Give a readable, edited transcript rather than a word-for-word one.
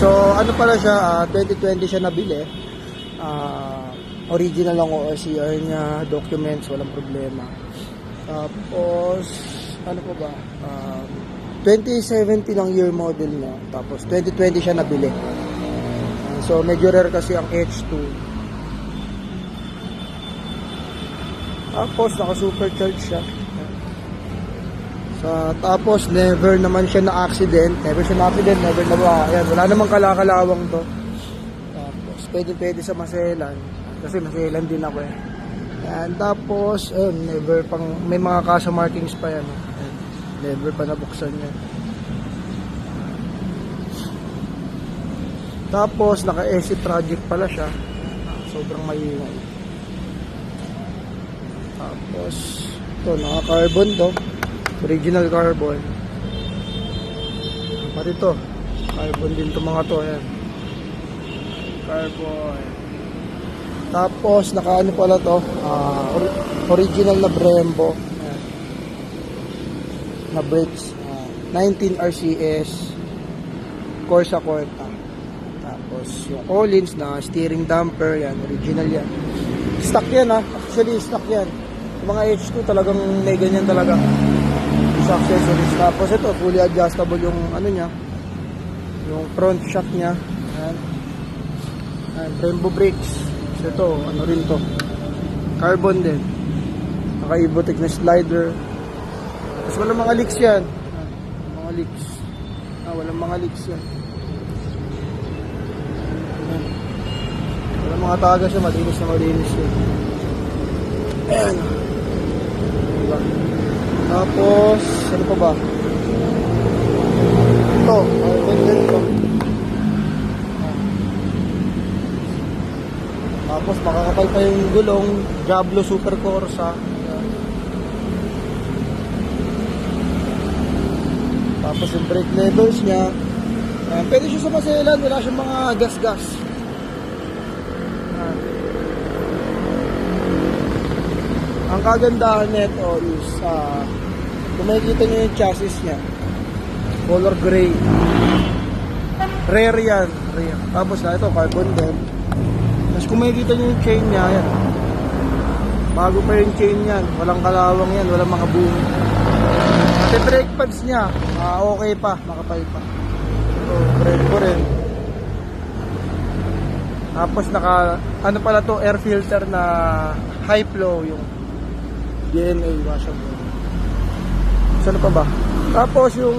So ano pala siya, 2020 siya nabili. Original ang ORCR niya, documents, walang problema. Tapos ano pa ba, 2017 ang year model niya, tapos 2020 siya nabili. So medyo rare kasi ang H2. Tapos naka supercharge siya. Tapos never naman siya na accident, never na ba. Ayan, wala namang kalakalawang to. Tapos pwede sa maselan, kasi maselan din ako eh. Ayan, tapos never pang, may mga kaso markings pa yan. Ayan, never pa nabuksan yan. Tapos naka SC project pala siya, sobrang maingay. Tapos ito, naka carbon to, original carbon. Pati ito, carbon din to mga to. Ayan, carbon. Tapos naka ano pala to, original na Brembo. Ayan, na brakes, 19 RCS Corsa Corta. Tapos yung Collins na steering damper, yan, original yan. Stock yan actually stock yan. Yung mga H2 talagang may ganyan talaga sa accessories. Tapos ito, fully adjustable yung ano niya, yung front shock niya. Ayan. Ayan, Brembo brakes. So ito, ano rin to, carbon din. Naka-Evotech na slider. Tapos walang mga leaks yan. Mga leaks. Walang mga leaks yan. Walang mga taga siya, malinis yun. Ayan. Diba? Tapos ano pa ba? Ito, ito. Tapos makakapal pa yung gulong, Diablo Super Corsa. Tapos yung brake levers niya, pwede siya sa maselan, wala siyang mga gas-gas. Ang kagandahan nito is kung makikita nyo yung chassis niya, color gray, rare yan, rare. Tapos na ito, carbon din. Tapos kung makikita nyo yung chain niya, yan, bago pa yung chain yan, walang kalawang yan, walang mga boom. At yung brake pads niya, okay pa, makapal pa. So, brake ko rin. Tapos naka, ano pala to, air filter na high flow, yung DNA washable. Saan pa ba? Tapos yung